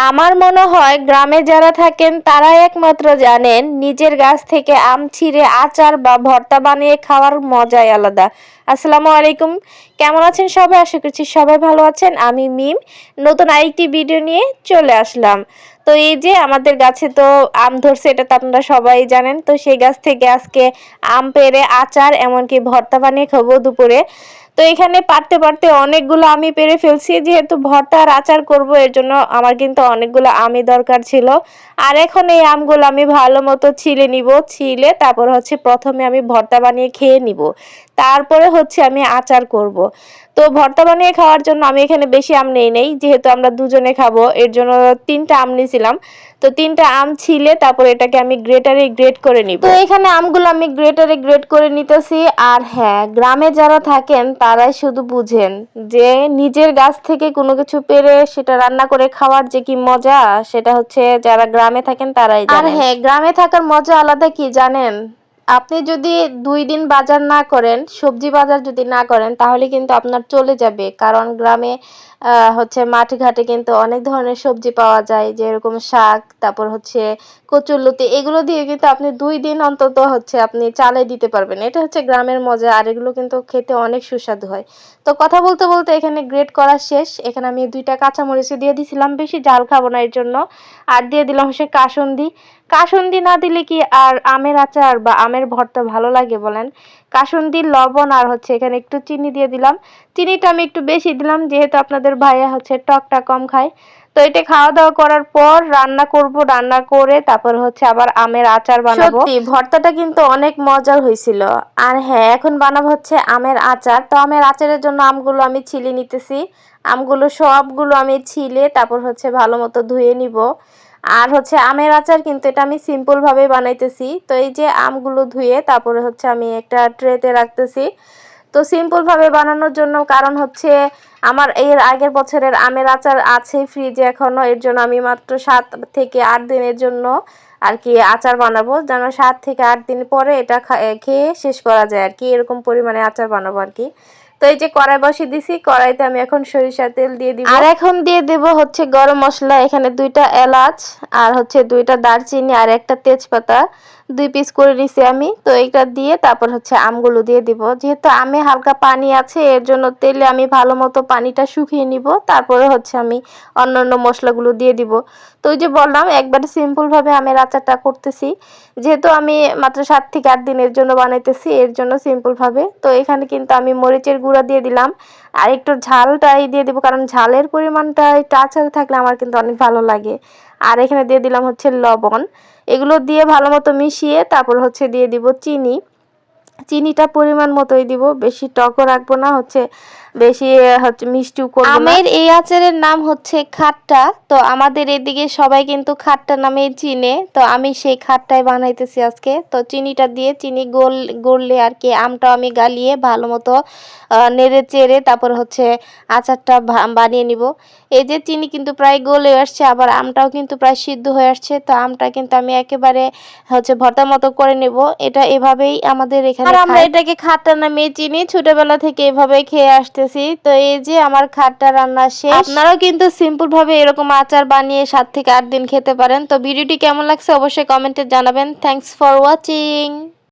আমার মনে হয় গ্রামে যারা থাকেন তারাই একমাত্র জানেন নিজের গাছ থেকে আম ছিঁড়ে আচার বা ভর্তা বানিয়ে খাওয়ার মজাই আলাদা। আসসালামু আলাইকুম, কেমন আছেন সবাই? আশা করছি সবাই ভালো আছেন। আমি মিম নতুন আরেকটি ভিডিও নিয়ে চলে আসলাম। তো এই যে আমাদের গাছে তো আম ধরছে, এটা তো আপনারা সবাই জানেন। তো সেই গাছ থেকে আজকে আম পেড়ে আচার এমনকি ভর্তা বানিয়ে খাবো দুপুরে। তো এখানে পারতে পারতে অনেকগুলো আমি পেরে ফেলছি, যেহেতু ভর্তা আর আচার করব এর জন্য আমার কিন্তু অনেকগুলো আমই দরকার ছিল। আর এখন এই আমগুলো আমি ভালো মতো ছিলে নিব, ছিলে তারপর হচ্ছে প্রথমে আমি ভর্তা বানিয়ে খেয়ে নিব, তারপরে হচ্ছে আমি আচার করব। তো ভর্তা বানিয়ে খাওয়ার জন্য আমি এখানে বেশি আম নেই, যেহেতু আমরা দুজনে খাবো এর জন্য 3টা আম নিয়েছিলাম। তো 3টা আম ছিলে তারপর এটাকে আমি গ্রেটারে গ্রেট করে নিব। তো এখানে আমগুলো আমি গ্রেটারে গ্রেট করে নিতেছি। আর হ্যাঁ, গ্রামে যারা থাকেন তারাই শুধু বুঝেন যে নিজের গাছ থেকে কোনো কিছু পেড়ে সেটা রান্না করে খাওয়ার যে কি মজা, সেটা হচ্ছে যারা গ্রামে থাকেন তারাই জানেন। আর হ্যাঁ, গ্রামে থাকার মজা আলাদা, কি জানেন? আপনি যদি 2 দিন বাজার না করেন, সবজি বাজার যদি না করেন, তাহলে কিন্তু আপনার চলে যাবে। কারণ গ্রামে হচ্ছে মাঠে ঘাটে কিন্তু অনেক ধরনের সবজি পাওয়া যায়, যেরকম শাক, তারপর হচ্ছে কচুরলতি, এগুলো দিয়ে কিন্তু আপনি 2 দিন অন্তত হচ্ছে আপনি চালাই দিতে পারবেন। এটা হচ্ছে গ্রামের মজা, আর এগুলো কিন্তু খেতে অনেক সুস্বাদু হয়। তো কথা বলতে বলতে এখানে গ্রেট করা শেষ। এখানে আমি 2টা কাঁচামরিচ দিয়ে দিছিলাম, বেশি ঝাল খাবো না এর জন্য। আর দিয়ে দিলাম হচ্ছে কাসুন্দি। কাসুন্দি না দিলে কি আর আমের আচার বা আমের ভর্তা ভালো লাগে বলেন? কাসুন্দি, লবণ আর হচ্ছে এখানে একটু চিনি দিয়ে দিলাম। চিনিটা আমি একটু বেশি দিলাম, যেহেতু আপনাদের ভাইয়া হচ্ছে টকটা কম খায়। তো এটা খাওয়া দাওয়া করার পর রান্না করব, রান্না করে তারপর হচ্ছে আবার আমের আচার বানাবো। সত্যি ভর্তাটা কিন্তু অনেক মজার হয়েছিল। আর হ্যাঁ, এখন বানাবো হচ্ছে আমের আচার। তো আমের আচারের জন্য আমগুলো আমি ছিলে নিতেছি। আমগুলো সবগুলো আমি ছিলে তারপর হচ্ছে ভালো মতো ধুয়ে নিব। আর হচ্ছে আমের আচার কিন্তু এটা আমি সিম্পল ভাবে বানাইতেছি। তো এই যে আমগুলো ধুয়ে তারপরে হচ্ছে আমি একটা ট্রেতে রাখতেছি। তো সিম্পল ভাবে বানানোর জন্য কারণ হচ্ছে আমার এর আগের বছরের আমের আচার আছে ফ্রিজে এখনো, এর জন্য আমি মাত্র 7 থেকে 8 দিনের জন্য আর কি আচার বানাবো, যেন 7 থেকে 8 দিন পরে এটা খেয়ে শেষ করা যায় আর কি, এরকম পরিমাণে আচার বানাবো আর কি। তো এই যে কড়াই বসিয়ে দিছি, কড়াইতে আমি এখন সরিষার তেল দিয়ে দিব। আর এখন দিয়ে দেব হচ্ছে গরম মশলা। এখানে 2টা এলাচ আর হচ্ছে 2টা দারচিনি আর একটা তেজপাতা 2 পিস করে নিছি আমি। তো এটা দিয়ে তারপর হচ্ছে আমগুলো দিয়ে দিব। যেহেতু আমে হালকা পানি আছে এর জন্য তেলে আমি ভালো মতো পানিটা শুকিয়ে নিব, তারপরে হচ্ছে আমি অন্যান্য মশলাগুলো দিয়ে দিব। তো ওই যে বললাম একবারে সিম্পল ভাবে আমের আচারটা করতেছি, যেহেতু আমি মাত্র 7 থেকে 8 দিনের জন্য বানাইতেছি এর জন্য সিম্পল ভাবে। তো এখানে কিন্তু আমি মরিচের গুঁড়া দিয়ে দিলাম আর একটু ঝালটাই দিয়ে দিব, কারণ ঝালের পরিমাণটা একটু আচারে থাকলে আমার কিন্তু অনেক ভালো লাগে। আর এখানে দিয়ে দিলাম হচ্ছে লবণ। এগুলো দিয়ে ভালো মতো মিশিয়ে তারপর হচ্ছে দিয়ে দিব চিনি। চিনিটা পরিমাণ মতোই দিব, বেশি টকও রাখবো না, হচ্ছে বেশি হচ্ছে মিষ্টিও করব না। আমের এই আচারের নাম হচ্ছে খাট্টা। তো আমাদের এদিকে সবাই কিন্তু খাট্টা নামেই চিনে। তো আমি সেই খাট্টাই বানাইতেছি আজকে। তো চিনিটা দিয়ে চিনি গললে আর কি আমটা আমি গালিয়ে ভালো মতো নেড়ে চেড়ে তারপর হচ্ছে আচারটা বানিয়ে নিব। এই যে চিনি কিন্তু প্রায় গলে আসছে, আবার আমটাও কিন্তু প্রায় সিদ্ধ হয়ে আসছে। তো আমটা কিন্তু আমি একেবারে হচ্ছে ভর্তার মতো করে নেব। এটা এভাবেই আমাদের এখানে আর আমরা এটাকে খাট্টা নামিয়ে চিনি, ছোটবেলা থেকে এভাবে খেয়ে আসতেছি। তো এই যে আমার খাট্টা রান্না শেষ। আপনারাও কিন্তু সিম্পল ভাবে এরকম আচার বানিয়ে 7 থেকে 8 দিন খেতে পারেন। তো ভিডিওটি কেমন লাগছে অবশ্যই কমেন্টে জানাবেন। Thanks for watching.